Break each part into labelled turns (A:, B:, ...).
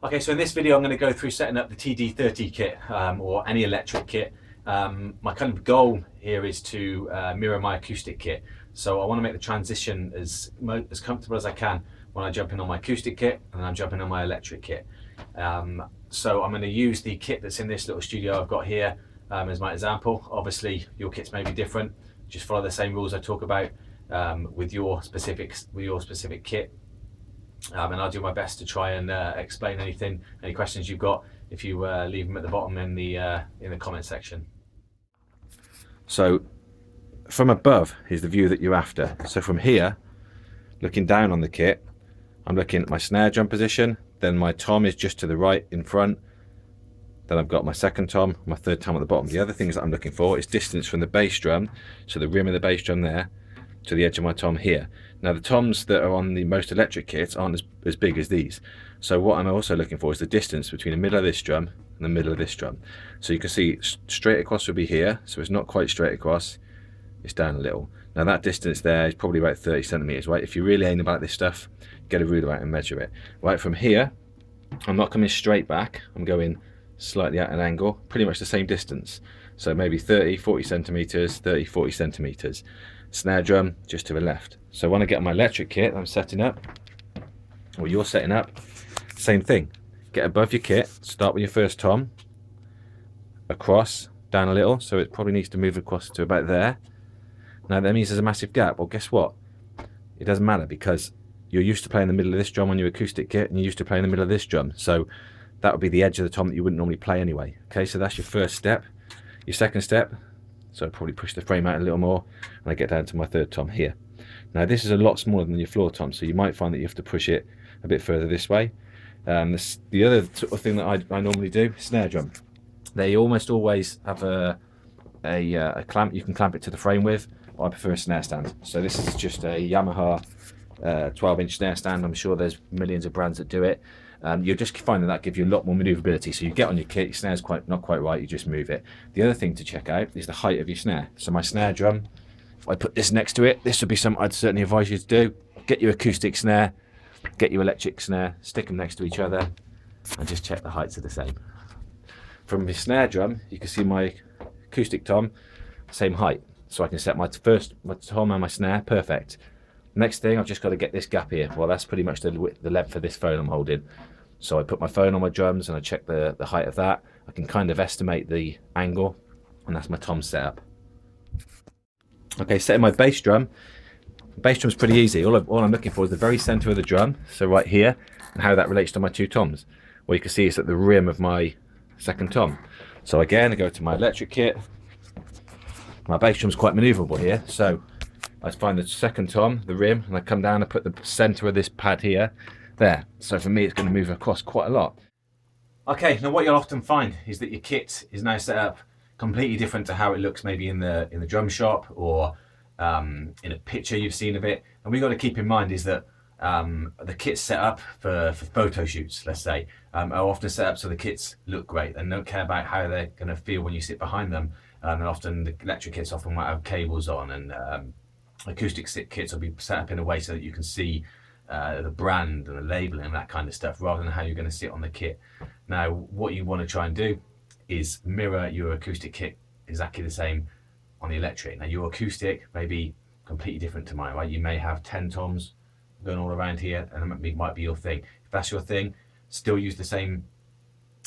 A: Okay, so in this video I'm going to go through setting up the TD-30 kit or any electric kit. My kind of goal here is to mirror my acoustic kit. So I want to make the transition as comfortable as I can when I jump in on my acoustic kit and then I'm jumping on my electric kit. So I'm going to use the kit that's in this little studio I've got here as my example. Obviously your kits may be different. Just follow the same rules I talk about with your specific kit. And I'll do my best to try and explain any questions you've got, if you leave them at the bottom in the comment section.
B: So from above is the view that you're after. So from here, looking down on the kit, I'm looking at my snare drum position, then my tom is just to the right in front, then I've got my second tom, my third tom at the bottom. The other things that I'm looking for is distance from the bass drum, so the rim of the bass drum there, to the edge of my tom here. Now the toms that are on the most electric kits aren't as big as these. So what I'm also looking for is the distance between the middle of this drum and the middle of this drum. So you can see straight across would be here, so it's not quite straight across, it's down a little. Now that distance there is probably about 30 centimeters, right? If you're really aiming about this stuff, get a ruler out and measure it. Right, from here, I'm not coming straight back, I'm going slightly at an angle, pretty much the same distance. So maybe 30, 40 centimeters, 30, 40 centimeters. Snare drum just to the left. So when I get on my electric kit I'm setting up, or you're setting up, same thing. Get above your kit, start with your first tom, across, down a little, so it probably needs to move across to about there. Now that means there's a massive gap. Well, guess what? It doesn't matter, because you're used to playing the middle of this drum on your acoustic kit and you're used to playing the middle of this drum. So that would be the edge of the tom that you wouldn't normally play anyway. Okay, so that's your first step. Your second step, so I probably push the frame out a little more and I get down to my third tom here. Now this is a lot smaller than your floor tom, so you might find that you have to push it a bit further this way. The other sort of thing that I normally do, snare drum. They almost always have a clamp you can clamp it to the frame with. I prefer a snare stand. So this is just a Yamaha 12-inch snare stand. I'm sure there's millions of brands that do it. You'll just find that gives you a lot more maneuverability. So you get on your kit, your snare's not quite right, you just move it. The other thing to check out is the height of your snare. So my snare drum, if I put this next to it, this would be something I'd certainly advise you to do. Get your acoustic snare, get your electric snare, stick them next to each other, and just check the heights are the same. From the snare drum, you can see my acoustic tom, same height. So I can set my tom and my snare, perfect. Next thing, I've just got to get this gap here. Well, that's pretty much the length of this phone I'm holding. So I put my phone on my drums and I check the height of that. I can kind of estimate the angle, and that's my tom setup. Okay, setting my bass drum. Bass drum's pretty easy. All I'm looking for is the very center of the drum, so right here, and how that relates to my two toms. Well, you can see it's at the rim of my second tom. So again, I go to my electric kit. My bass drum's quite maneuverable here, so I find the second tom, the rim, and I come down and put the center of this pad here, there. So for me, it's going to move across quite a lot.
A: Okay, now what you'll often find is that your kit is now set up completely different to how it looks maybe in the drum shop or in a picture you've seen of it. And we've got to keep in mind is that the kit's set up for photo shoots, let's say, are often set up so the kits look great and don't care about how they're going to feel when you sit behind them. And often the electric kits often might have cables on, and acoustic kits will be set up in a way so that you can see the brand and the labeling and that kind of stuff, rather than how you're going to sit on the kit. Now what you want to try and do is mirror your acoustic kit exactly the same on the electric. Now your acoustic may be completely different to mine, right? You may have 10 toms going all around here, and it might be your thing. If that's your thing, still use the same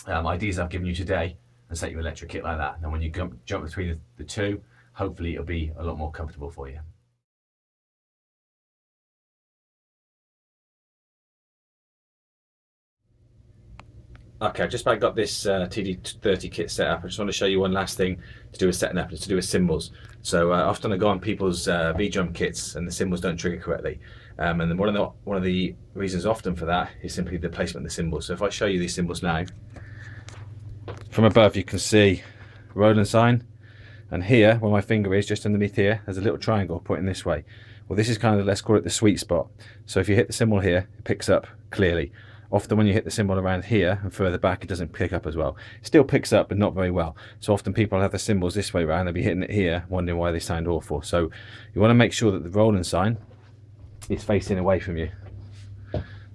A: ideas I've given you today and set your electric kit like that. Now when you jump between the two, hopefully it'll be a lot more comfortable for you.
B: Okay, I've just about got this TD-30 kit set up. I just want to show you one last thing to do with setting up. It's to do with cymbals. So often I go on people's V-drum kits and the cymbals don't trigger correctly. And then one of the reasons often for that is simply the placement of the cymbals. So if I show you these cymbals now, from above you can see Roland sign, and here where my finger is, just underneath here, there's a little triangle pointing this way. Well, this is kind of, let's call it the sweet spot. So if you hit the cymbal here, it picks up clearly. Often when you hit the cymbal around here and further back, it doesn't pick up as well. It still picks up, but not very well. So often people have the cymbals this way around, they'll be hitting it here, wondering why they sound awful. So you want to make sure that the Roland sign is facing away from you.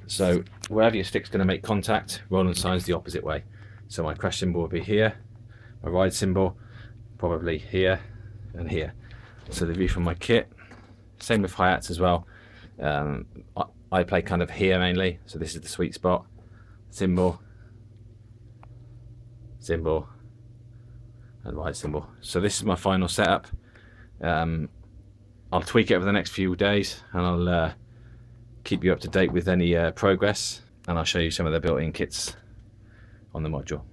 B: So wherever your stick's going to make contact, Roland signs the opposite way. So my crash cymbal will be here, my ride cymbal probably here and here. So the view from my kit, same with hi-hats as well. I play kind of here mainly, so this is the sweet spot. Cymbal, cymbal, and ride cymbal. So this is my final setup. I'll tweak it over the next few days, and I'll keep you up to date with any progress, and I'll show you some of the built-in kits on the module.